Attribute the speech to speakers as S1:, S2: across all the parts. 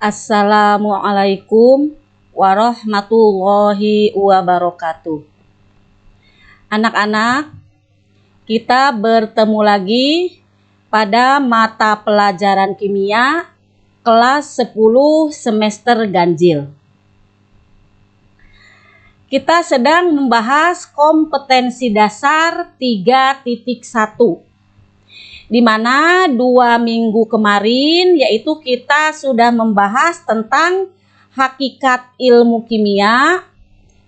S1: Assalamualaikum warahmatullahi wabarakatuh. Anak-anak, kita bertemu lagi pada mata pelajaran kimia kelas 10 semester ganjil. Kita sedang membahas kompetensi dasar 3.1. Di mana 2 minggu kemarin yaitu kita sudah membahas tentang hakikat ilmu kimia,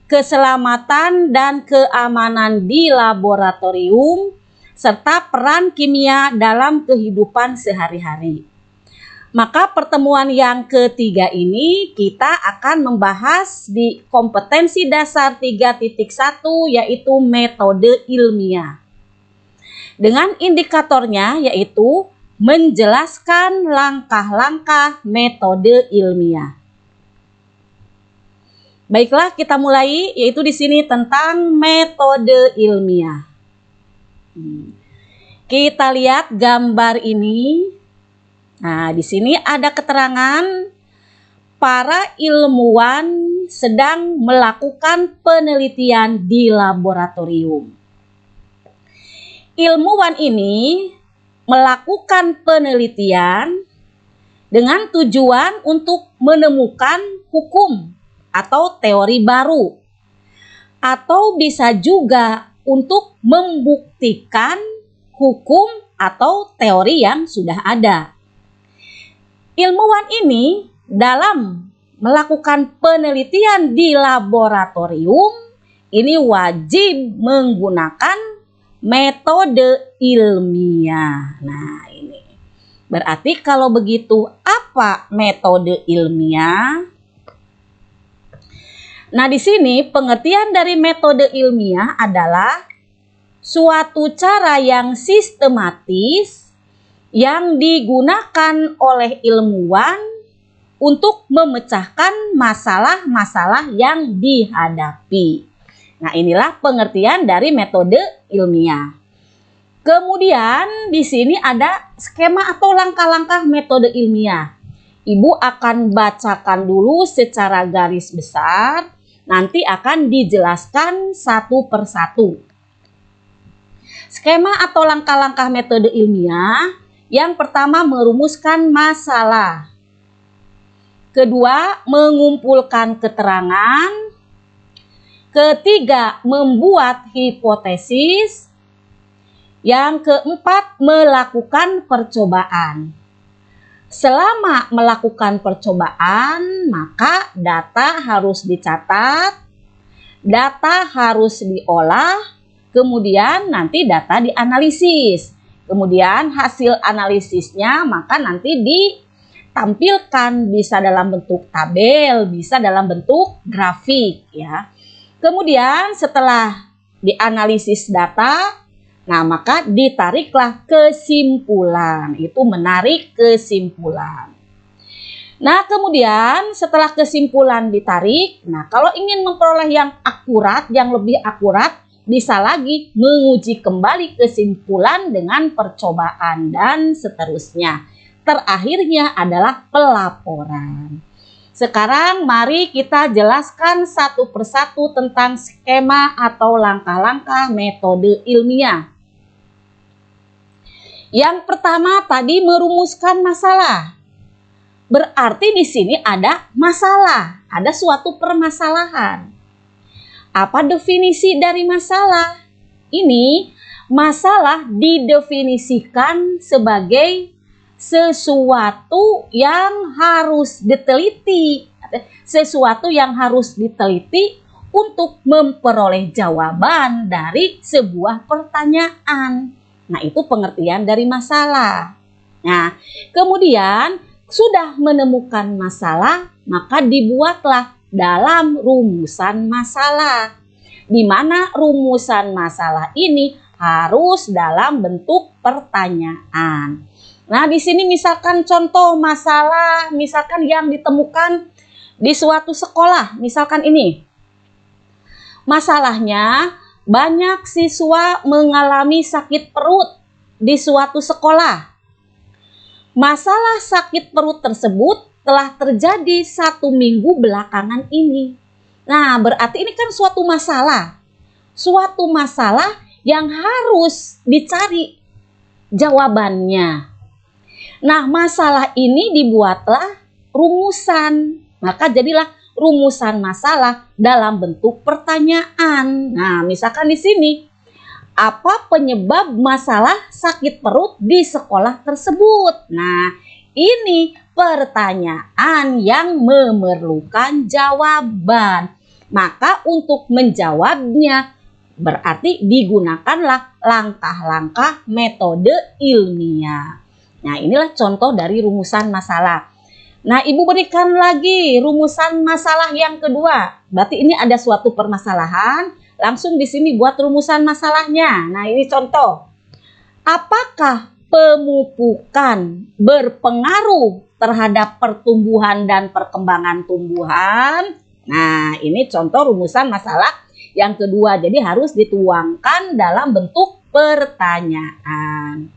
S1: keselamatan dan keamanan di laboratorium, serta peran kimia dalam kehidupan sehari-hari. Maka pertemuan yang ketiga ini kita akan membahas di kompetensi dasar 3.1 yaitu metode ilmiah. Dengan indikatornya yaitu menjelaskan langkah-langkah metode ilmiah. Baiklah, kita mulai yaitu di sini tentang metode ilmiah. Kita lihat gambar ini. Nah, di sini ada keterangan para ilmuwan sedang melakukan penelitian di laboratorium. Ilmuwan ini melakukan penelitian dengan tujuan untuk menemukan hukum atau teori baru, atau bisa juga untuk membuktikan hukum atau teori yang sudah ada. Ilmuwan ini dalam melakukan penelitian di laboratorium ini wajib menggunakan metode ilmiah. Nah, ini berarti kalau begitu apa metode ilmiah? Nah, di sini pengertian dari metode ilmiah adalah suatu cara yang sistematis yang digunakan oleh ilmuwan untuk memecahkan masalah-masalah yang dihadapi. Nah, inilah pengertian dari metode ilmiah. Kemudian di sini ada skema atau langkah-langkah metode ilmiah. Ibu akan bacakan dulu secara garis besar, nanti akan dijelaskan satu persatu. Skema atau langkah-langkah metode ilmiah, yang pertama merumuskan masalah. Kedua, mengumpulkan keterangan. Ketiga, membuat hipotesis. Yang keempat, melakukan percobaan. Selama melakukan percobaan, maka data harus dicatat, data harus diolah, kemudian nanti data dianalisis. Kemudian hasil analisisnya maka nanti ditampilkan, bisa dalam bentuk tabel, bisa dalam bentuk grafik ya. Kemudian setelah dianalisis data, nah maka ditariklah kesimpulan. Itu menarik kesimpulan. Nah, kemudian setelah kesimpulan ditarik, nah kalau ingin memperoleh yang akurat, yang lebih akurat, bisa lagi menguji kembali kesimpulan dengan percobaan dan seterusnya. Terakhirnya adalah pelaporan. Sekarang mari kita jelaskan satu persatu tentang skema atau langkah-langkah metode ilmiah. Yang pertama tadi merumuskan masalah. Berarti di sini ada masalah, ada suatu permasalahan. Apa definisi dari masalah? Ini masalah didefinisikan sebagai sesuatu yang harus diteliti, sesuatu yang harus diteliti untuk memperoleh jawaban dari sebuah pertanyaan. Nah, itu pengertian dari masalah. Nah, kemudian sudah menemukan masalah, maka dibuatlah dalam rumusan masalah, di mana rumusan masalah ini harus dalam bentuk pertanyaan. Nah, di sini misalkan contoh masalah, misalkan yang ditemukan di suatu sekolah, misalkan ini. Masalahnya, banyak siswa mengalami sakit perut di suatu sekolah. Masalah sakit perut tersebut telah terjadi 1 minggu belakangan ini. Nah, berarti ini kan suatu masalah. Suatu masalah yang harus dicari jawabannya. Nah, masalah ini dibuatlah rumusan. Maka jadilah rumusan masalah dalam bentuk pertanyaan. Nah, misalkan di sini, apa penyebab masalah sakit perut di sekolah tersebut? Nah, ini pertanyaan yang memerlukan jawaban. Maka untuk menjawabnya berarti digunakanlah langkah-langkah metode ilmiah. Nah, inilah contoh dari rumusan masalah. Nah, Ibu berikan lagi rumusan masalah yang kedua. Berarti ini ada suatu permasalahan, langsung di sini buat rumusan masalahnya. Nah, ini contoh. Apakah pemupukan berpengaruh terhadap pertumbuhan dan perkembangan tumbuhan? Nah, ini contoh rumusan masalah yang kedua. Jadi harus dituangkan dalam bentuk pertanyaan.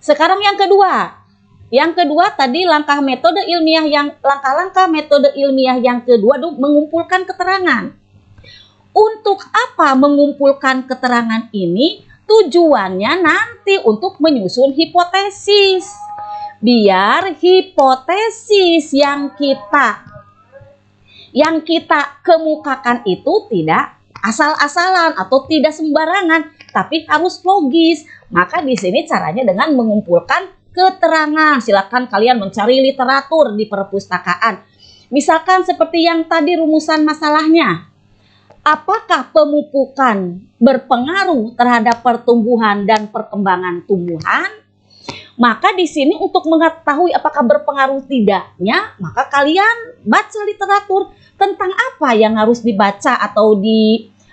S1: Sekarang yang kedua. Yang kedua tadi langkah-langkah metode ilmiah yang kedua mengumpulkan keterangan. Untuk apa mengumpulkan keterangan ini? Tujuannya nanti untuk menyusun hipotesis. Biar hipotesis yang kita kemukakan itu tidak asal-asalan atau tidak sembarangan, tapi harus logis. Maka di sini caranya dengan mengumpulkan keterangan. Silakan kalian mencari literatur di perpustakaan. Misalkan seperti yang tadi rumusan masalahnya. Apakah pemupukan berpengaruh terhadap pertumbuhan dan perkembangan tumbuhan? Maka di sini untuk mengetahui apakah berpengaruh tidaknya, maka kalian baca literatur tentang apa yang harus dibaca atau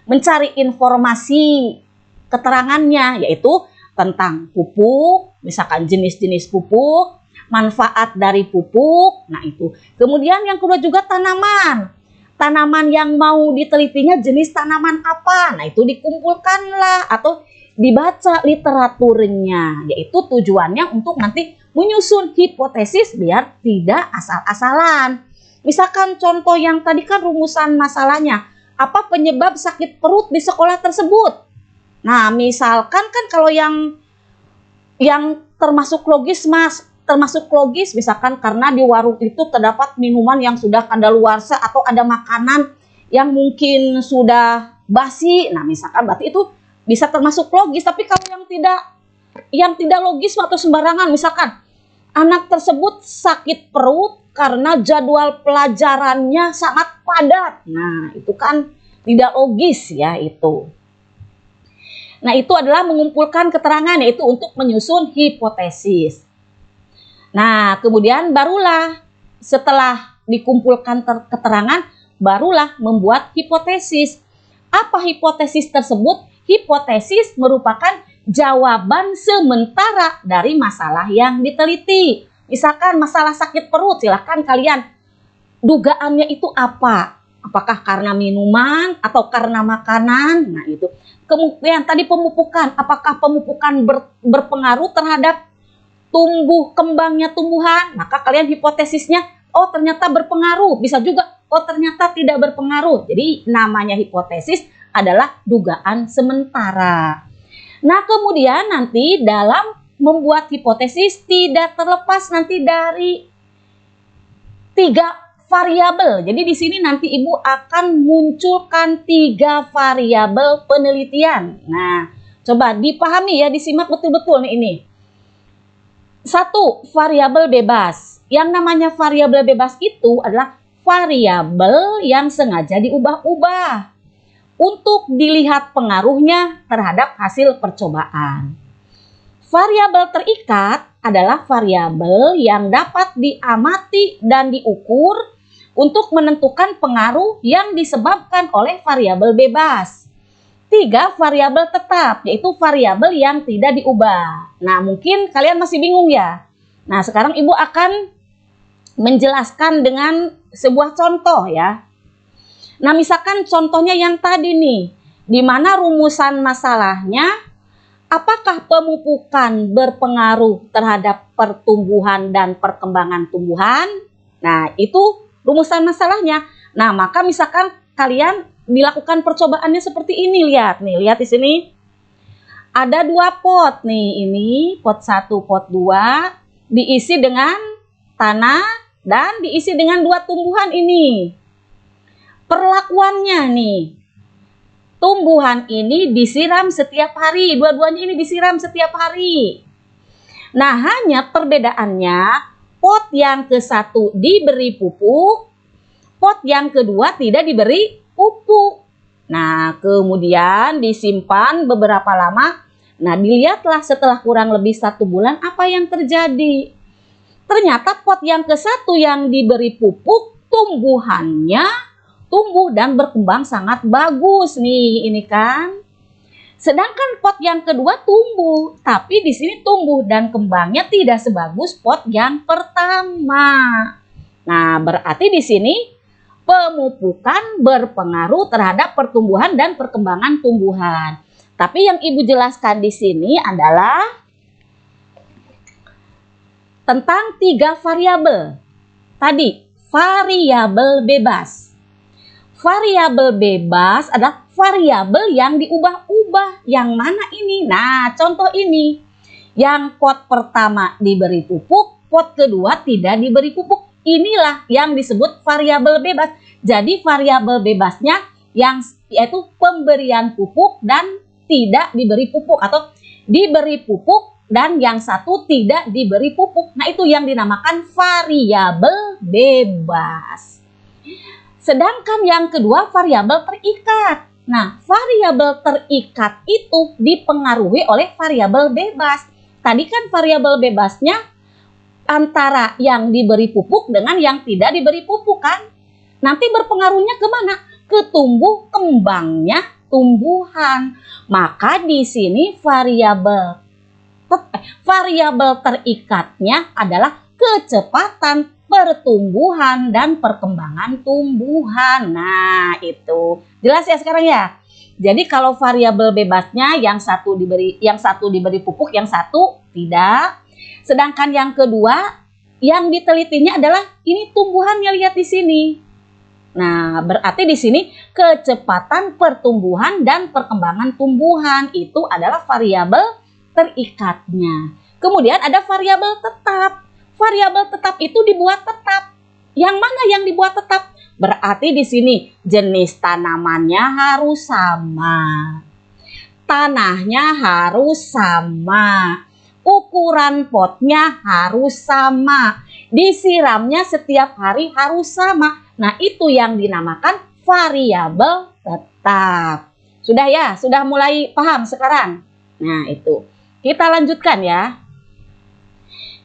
S1: mencari informasi keterangannya, yaitu tentang pupuk, misalkan jenis-jenis pupuk, manfaat dari pupuk. Nah, itu. Kemudian yang kedua juga tanaman. Tanaman yang mau ditelitinya jenis tanaman apa? Nah, itu dikumpulkanlah atau dibaca literaturnya, yaitu tujuannya untuk nanti menyusun hipotesis biar tidak asal-asalan. Misalkan contoh yang tadi kan rumusan masalahnya, apa penyebab sakit perut di sekolah tersebut? Nah, misalkan kan kalau yang termasuk logis misalkan karena di warung itu terdapat minuman yang sudah kadaluarsa atau ada makanan yang mungkin sudah basi. Nah, misalkan berarti itu bisa termasuk logis. Tapi kalau yang tidak logis atau sembarangan, misalkan anak tersebut sakit perut karena jadwal pelajarannya sangat padat. Nah, itu kan tidak logis ya itu. Nah, itu adalah mengumpulkan keterangan, yaitu untuk menyusun hipotesis. Nah, kemudian barulah setelah dikumpulkan keterangan, barulah membuat hipotesis. Apa hipotesis tersebut? Hipotesis merupakan jawaban sementara dari masalah yang diteliti. Misalkan masalah sakit perut, silakan kalian dugaannya itu apa? Apakah karena minuman atau karena makanan? Nah, itu. Kemudian tadi pemupukan, apakah pemupukan berpengaruh terhadap tumbuh kembangnya tumbuhan? Maka kalian hipotesisnya, oh ternyata berpengaruh. Bisa juga, oh ternyata tidak berpengaruh. Jadi namanya hipotesis adalah dugaan sementara. Nah, kemudian nanti dalam membuat hipotesis tidak terlepas nanti dari 3 variabel. Jadi di sini nanti Ibu akan munculkan 3 variabel penelitian. Nah, coba dipahami ya, disimak betul-betul nih ini. 1, variabel bebas. Yang namanya variabel bebas itu adalah variabel yang sengaja diubah-ubah untuk dilihat pengaruhnya terhadap hasil percobaan. Variabel terikat adalah variabel yang dapat diamati dan diukur untuk menentukan pengaruh yang disebabkan oleh variabel bebas. 3 variabel tetap, yaitu variabel yang tidak diubah. Nah, mungkin kalian masih bingung ya. Nah, sekarang Ibu akan menjelaskan dengan sebuah contoh ya. Nah, misalkan contohnya yang tadi nih, di mana rumusan masalahnya Apakah pemupukan berpengaruh terhadap pertumbuhan dan perkembangan tumbuhan? Nah, itu rumusan masalahnya. Nah, maka misalkan kalian dilakukan percobaannya seperti ini, lihat nih, lihat di sini. Ada 2 pot nih, ini pot 1, pot 2, diisi dengan tanah dan diisi dengan 2 tumbuhan ini. Perlakuannya nih, tumbuhan ini disiram setiap hari, dua-duanya ini disiram setiap hari. Nah, hanya perbedaannya pot yang ke-1 diberi pupuk, pot yang kedua tidak diberi pupuk. Nah, kemudian disimpan beberapa lama. Nah, dilihatlah setelah kurang lebih 1 bulan apa yang terjadi. Ternyata pot yang ke-1 yang diberi pupuk, tumbuhannya tumbuh dan berkembang sangat bagus nih, ini kan. Sedangkan pot yang kedua tumbuh, tapi di sini tumbuh dan kembangnya tidak sebagus pot yang pertama. Nah, berarti di sini pemupukan berpengaruh terhadap pertumbuhan dan perkembangan tumbuhan. Tapi yang Ibu jelaskan di sini adalah tentang 3 variabel. Tadi, variabel bebas. Variabel bebas adalah variabel yang diubah-ubah. Yang mana ini? Nah, contoh ini. Yang pot pertama diberi pupuk, pot kedua tidak diberi pupuk. Inilah yang disebut variabel bebas. Jadi variabel bebasnya yaitu pemberian pupuk dan tidak diberi pupuk, atau diberi pupuk dan yang satu tidak diberi pupuk. Nah, itu yang dinamakan variabel bebas. Sedangkan yang kedua variabel terikat. Nah, variabel terikat itu dipengaruhi oleh variabel bebas. Tadi kan variabel bebasnya antara yang diberi pupuk dengan yang tidak diberi pupuk kan. Nanti berpengaruhnya kemana? Ke tumbuh kembangnya tumbuhan. Maka di sini variabel terikatnya adalah kecepatan pertumbuhan dan perkembangan tumbuhan. Nah, itu jelas ya sekarang ya. Jadi kalau variabel bebasnya yang satu diberi pupuk, yang satu tidak. Sedangkan yang kedua yang ditelitinya adalah ini tumbuhannya, lihat di sini. Nah, berarti di sini kecepatan pertumbuhan dan perkembangan tumbuhan itu adalah variabel terikatnya. Kemudian ada variabel tetap. Variabel tetap itu dibuat tetap. Yang mana yang dibuat tetap? Berarti di sini jenis tanamannya harus sama. Tanahnya harus sama. Ukuran potnya harus sama. Disiramnya setiap hari harus sama. Nah, itu yang dinamakan variabel tetap. Sudah ya? Sudah mulai paham sekarang? Nah, itu. Kita lanjutkan ya.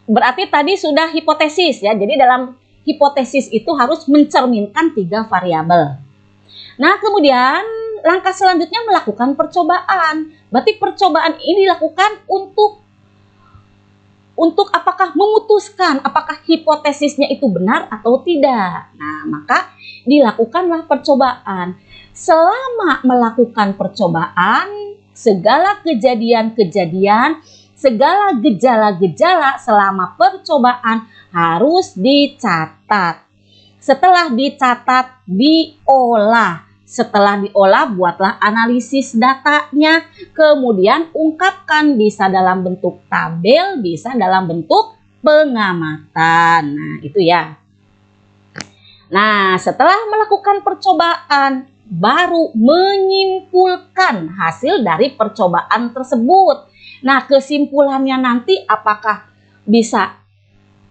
S1: Berarti tadi sudah hipotesis ya. Jadi dalam hipotesis itu harus mencerminkan 3 variabel. Nah, kemudian langkah selanjutnya melakukan percobaan. Berarti percobaan ini dilakukan untuk apakah memutuskan apakah hipotesisnya itu benar atau tidak. Nah, maka dilakukanlah percobaan. Selama melakukan percobaan, segala kejadian-kejadian, segala gejala-gejala selama percobaan harus dicatat. Setelah dicatat, diolah. Setelah diolah, buatlah analisis datanya. Kemudian ungkapkan, bisa dalam bentuk tabel, bisa dalam bentuk pengamatan. Nah, itu ya. Nah, setelah melakukan percobaan, baru menyimpulkan hasil dari percobaan tersebut. Nah, kesimpulannya nanti apakah bisa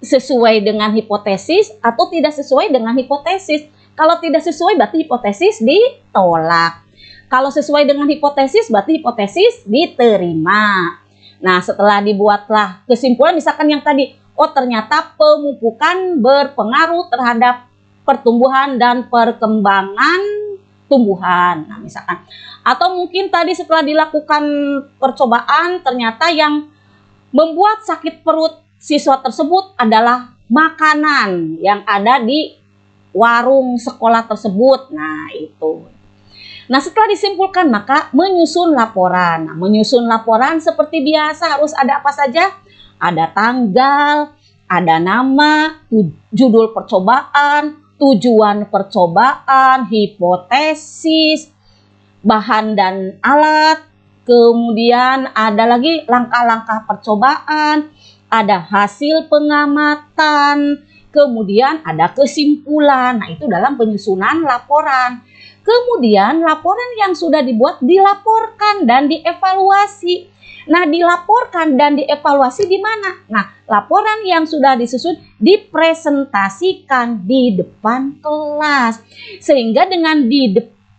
S1: sesuai dengan hipotesis atau tidak sesuai dengan hipotesis. Kalau tidak sesuai berarti hipotesis ditolak. Kalau sesuai dengan hipotesis berarti hipotesis diterima. Nah, setelah dibuatlah kesimpulan, misalkan yang tadi, oh ternyata pemupukan berpengaruh terhadap pertumbuhan dan perkembangan tumbuhan. Nah, misalkan. Atau mungkin tadi setelah dilakukan percobaan ternyata yang membuat sakit perut siswa tersebut adalah makanan yang ada di warung sekolah tersebut. Nah, itu. Nah, setelah disimpulkan maka menyusun laporan. Nah, menyusun laporan seperti biasa harus ada apa saja? Ada tanggal, ada nama, judul percobaan, tujuan percobaan, hipotesis, bahan dan alat, kemudian ada lagi langkah-langkah percobaan, ada hasil pengamatan, kemudian ada kesimpulan. Nah, itu dalam penyusunan laporan. Kemudian laporan yang sudah dibuat dilaporkan dan dievaluasi. Nah, dilaporkan dan dievaluasi di mana? Nah, laporan yang sudah disusun dipresentasikan di depan kelas. Sehingga dengan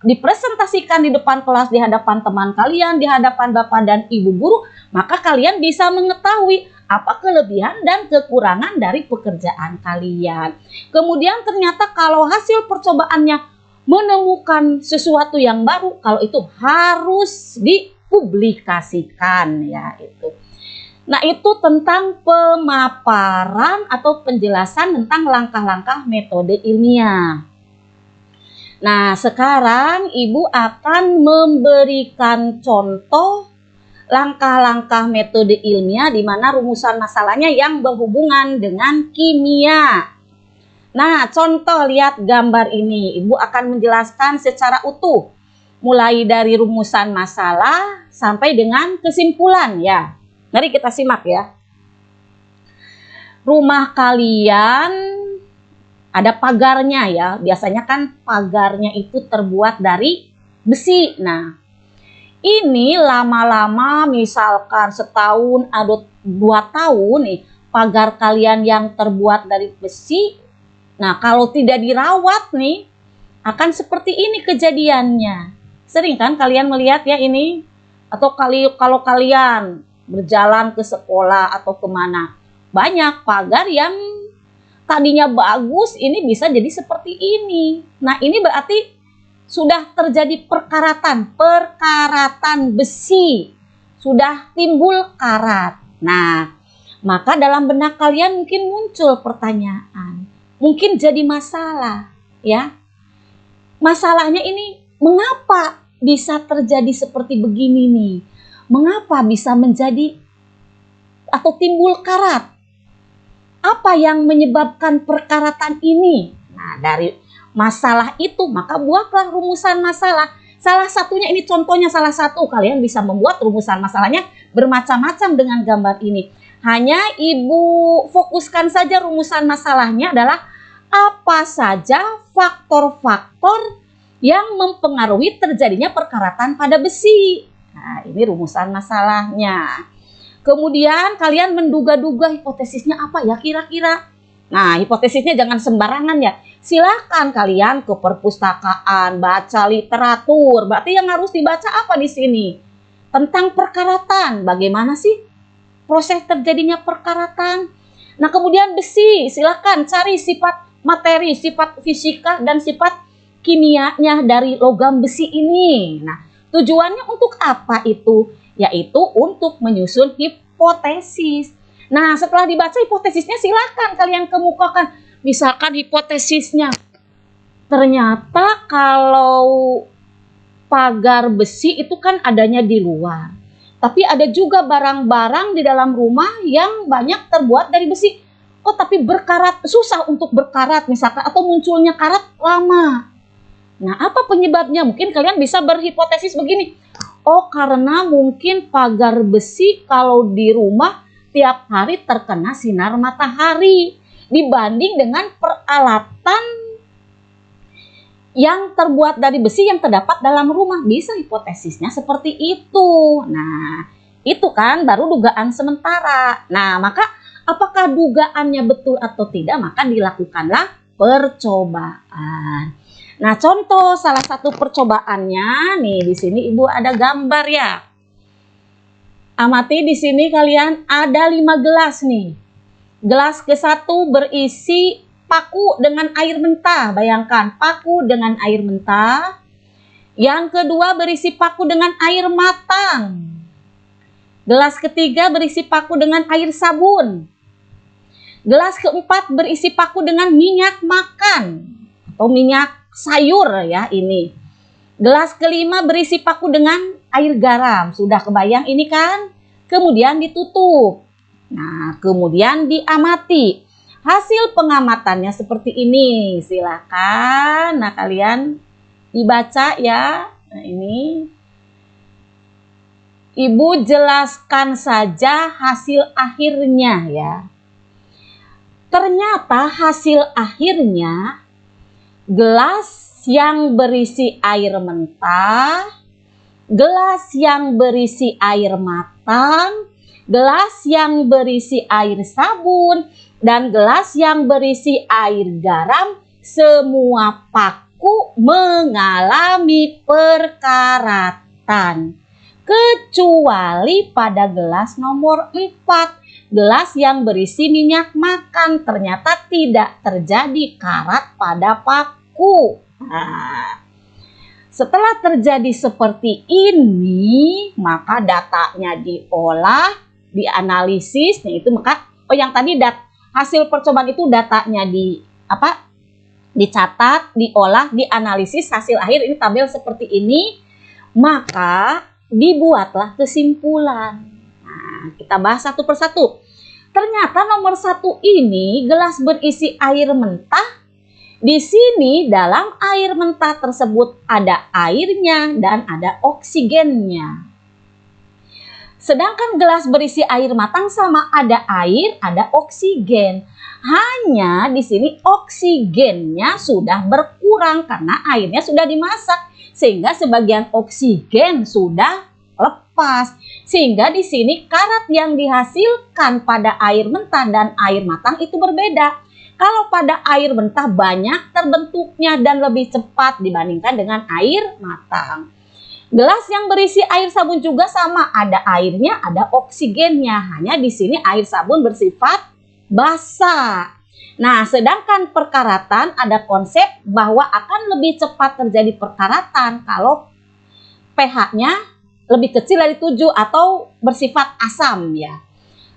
S1: dipresentasikan di depan kelas, di hadapan teman kalian, di hadapan Bapak dan Ibu guru, maka kalian bisa mengetahui apa kelebihan dan kekurangan dari pekerjaan kalian. Kemudian ternyata kalau hasil percobaannya menemukan sesuatu yang baru, kalau itu harus dipublikasikan ya itu. Nah, itu tentang pemaparan atau penjelasan tentang langkah-langkah metode ilmiah. Nah, sekarang Ibu akan memberikan contoh langkah-langkah metode ilmiah di mana rumusan masalahnya yang berhubungan dengan kimia. Nah, contoh lihat gambar ini. Ibu akan menjelaskan secara utuh. Mulai dari rumusan masalah sampai dengan kesimpulan ya. Mari kita simak ya. Rumah kalian ada pagarnya ya. Biasanya kan pagarnya itu terbuat dari besi. Nah, ini lama-lama misalkan setahun atau 2 tahun nih, pagar kalian yang terbuat dari besi. Nah, kalau tidak dirawat nih, akan seperti ini kejadiannya. Sering kan kalian melihat ya ini? Atau kalau kalian berjalan ke sekolah atau kemana, banyak pagar yang tadinya bagus, ini bisa jadi seperti ini. Nah, ini berarti sudah terjadi perkaratan besi. Sudah timbul karat. Nah, maka dalam benak kalian mungkin muncul pertanyaan. Mungkin jadi masalah, ya. Masalahnya ini, mengapa bisa terjadi seperti begini nih? Mengapa bisa menjadi atau timbul karat? Apa yang menyebabkan perkaratan ini? Nah, dari masalah itu, maka buatlah rumusan masalah. Salah satunya ini contohnya salah satu. Kalian bisa membuat rumusan masalahnya bermacam-macam dengan gambar ini. Hanya Ibu fokuskan saja rumusan masalahnya adalah apa saja faktor-faktor yang mempengaruhi terjadinya perkaratan pada besi. Nah, ini rumusan masalahnya. Kemudian kalian menduga-duga hipotesisnya apa ya kira-kira. Nah, hipotesisnya jangan sembarangan ya. Silakan kalian ke perpustakaan, baca literatur. Berarti yang harus dibaca apa di sini? Tentang perkaratan. Bagaimana sih proses terjadinya perkaratan? Nah, kemudian besi, silakan cari sifat materi, sifat fisika, dan sifat kimianya dari logam besi ini. Nah, tujuannya untuk apa itu? Yaitu untuk menyusun hipotesis. Nah, setelah dibaca hipotesisnya silakan kalian kemukakan. Misalkan hipotesisnya, ternyata kalau pagar besi itu kan adanya di luar. Tapi ada juga barang-barang di dalam rumah yang banyak terbuat dari besi. Oh, tapi berkarat, susah untuk berkarat misalkan, atau munculnya karat lama. Nah, apa penyebabnya? Mungkin kalian bisa berhipotesis begini. Oh, karena mungkin pagar besi kalau di rumah tiap hari terkena sinar matahari. Dibanding dengan peralatan yang terbuat dari besi yang terdapat dalam rumah. Bisa hipotesisnya seperti itu. Nah, itu kan baru dugaan sementara. Nah, maka apakah dugaannya betul atau tidak, maka dilakukanlah percobaan. Nah, contoh salah satu percobaannya nih di sini Ibu ada gambar ya. Amati di sini kalian ada 5 gelas nih. Gelas ke-1 berisi paku dengan air mentah. Bayangkan, paku dengan air mentah. Yang kedua berisi paku dengan air matang. Gelas ketiga berisi paku dengan air sabun. Gelas keempat berisi paku dengan minyak makan atau minyak sayur ya ini. Gelas kelima berisi paku dengan air garam. Sudah kebayang ini kan? Kemudian ditutup. Nah, kemudian diamati. Hasil pengamatannya seperti ini. Silakan. Nah, kalian dibaca ya. Nah, ini. Ibu jelaskan saja hasil akhirnya ya. Ternyata hasil akhirnya gelas yang berisi air mentah, gelas yang berisi air matang, gelas yang berisi air sabun, dan gelas yang berisi air garam, semua paku mengalami perkaratan. Kecuali pada gelas nomor 4, gelas yang berisi minyak makan, ternyata tidak terjadi karat pada paku. Nah, setelah terjadi seperti ini, maka datanya diolah, dianalisis, yaitu maka yang tadi hasil percobaan itu datanya dicatat, diolah, dianalisis, hasil akhir ini tabel seperti ini, maka dibuatlah kesimpulan. Nah, kita bahas satu persatu. Ternyata nomor 1 ini gelas berisi air mentah. Di sini dalam air mentah tersebut ada airnya dan ada oksigennya. Sedangkan gelas berisi air matang sama ada air, ada oksigen. Hanya di sini oksigennya sudah berkurang karena airnya sudah dimasak. Sehingga sebagian oksigen sudah lepas. Sehingga di sini karat yang dihasilkan pada air mentah dan air matang itu berbeda. Kalau pada air mentah banyak terbentuknya dan lebih cepat dibandingkan dengan air matang. Gelas yang berisi air sabun juga sama, ada airnya, ada oksigennya. Hanya di sini air sabun bersifat basah. Nah, sedangkan perkaratan ada konsep bahwa akan lebih cepat terjadi perkaratan kalau pH-nya lebih kecil dari 7 atau bersifat asam ya.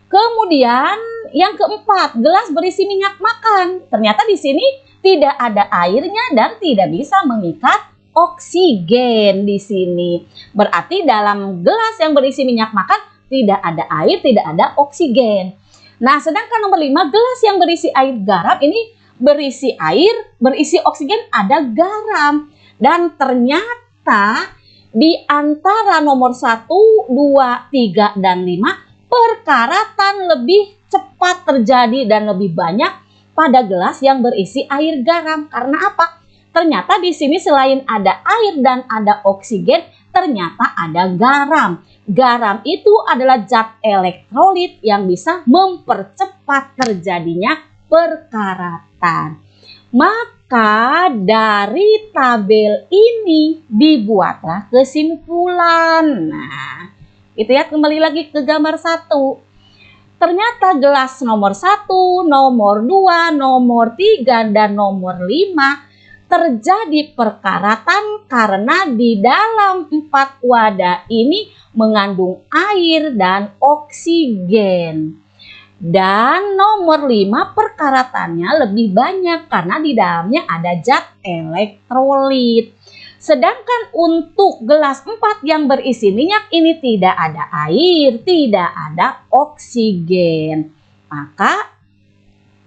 S1: Kemudian yang keempat, gelas berisi minyak makan. Ternyata di sini tidak ada airnya dan tidak bisa mengikat oksigen di sini. Berarti dalam gelas yang berisi minyak makan tidak ada air, tidak ada oksigen. Nah, sedangkan nomor 5, gelas yang berisi air garam ini berisi air, berisi oksigen, ada garam. Dan ternyata di antara nomor 1, 2, 3, dan 5, perkaratan lebih cepat terjadi dan lebih banyak pada gelas yang berisi air garam. Karena apa? Ternyata di sini selain ada air dan ada oksigen, ternyata ada garam. Garam itu adalah zat elektrolit yang bisa mempercepat terjadinya perkaratan. Maka dari tabel ini dibuatlah kesimpulan. Nah, itu ya, kembali lagi ke gambar 1. Ternyata gelas nomor 1, nomor 2, nomor 3, dan nomor 5 terjadi perkaratan karena di dalam 4 wadah ini mengandung air dan oksigen. Dan nomor 5 perkaratannya lebih banyak karena di dalamnya ada zat elektrolit. Sedangkan untuk gelas 4 yang berisi minyak ini tidak ada air, tidak ada oksigen. Maka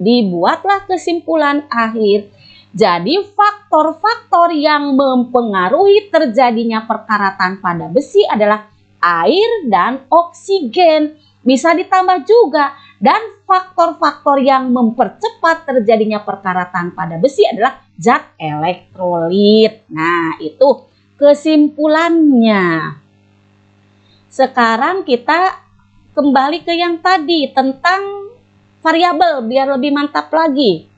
S1: dibuatlah kesimpulan akhir. Jadi faktor-faktor yang mempengaruhi terjadinya perkaratan pada besi adalah air dan oksigen. Bisa ditambah juga, dan faktor-faktor yang mempercepat terjadinya perkaratan pada besi adalah zat elektrolit. Nah, itu kesimpulannya. Sekarang kita kembali ke yang tadi tentang variabel biar lebih mantap lagi.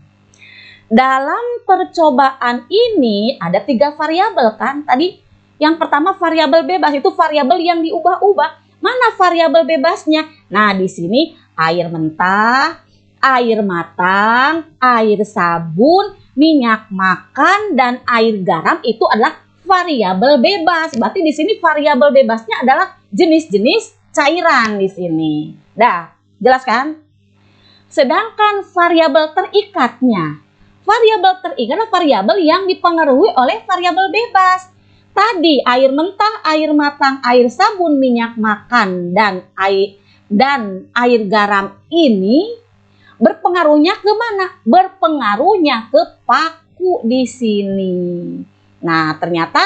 S1: Dalam percobaan ini ada 3 variabel kan? Tadi yang pertama variabel bebas, itu variabel yang diubah-ubah. Mana variabel bebasnya? Nah, di sini air mentah, air matang, air sabun, minyak makan, dan air garam itu adalah variabel bebas. Berarti di sini variabel bebasnya adalah jenis-jenis cairan di sini. Dah, jelas kan? Sedangkan variabel terikatnya, variabel terikat adalah variabel yang dipengaruhi oleh variabel bebas. Tadi air mentah, air matang, air sabun, minyak makan, dan air garam ini berpengaruhnya ke mana? Berpengaruhnya ke paku di sini. Nah, ternyata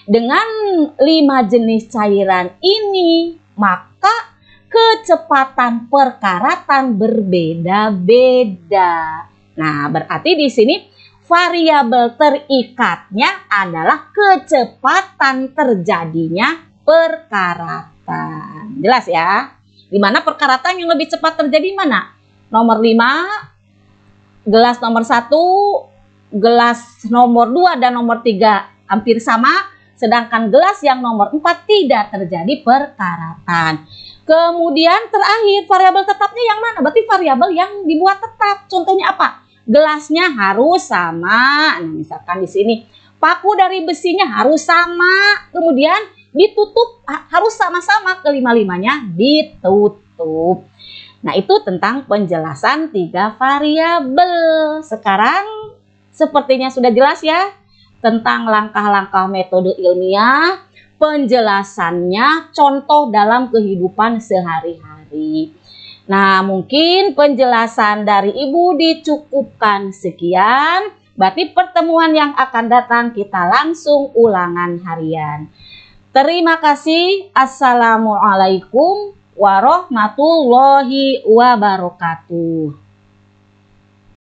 S1: dengan 5 jenis cairan ini, maka kecepatan perkaratan berbeda-beda. Nah, berarti di sini variabel terikatnya adalah kecepatan terjadinya perkaratan. Jelas ya? Di mana perkaratan yang lebih cepat terjadi mana? Nomor 5, gelas nomor 1, gelas nomor 2 dan nomor 3 hampir sama, sedangkan gelas yang nomor 4 tidak terjadi perkaratan. Kemudian terakhir variabel tetapnya yang mana? Berarti variabel yang dibuat tetap. Contohnya apa? Gelasnya harus sama. Nah, misalkan di sini paku dari besinya harus sama. Kemudian ditutup harus sama-sama, kelima-limanya ditutup. Nah, itu tentang penjelasan 3 variabel. Sekarang sepertinya sudah jelas ya tentang langkah-langkah metode ilmiah, penjelasannya, contoh dalam kehidupan sehari-hari. Nah, mungkin penjelasan dari Ibu dicukupkan sekian. Berarti pertemuan yang akan datang kita langsung ulangan harian. Terima kasih. Assalamualaikum warahmatullahi wabarakatuh.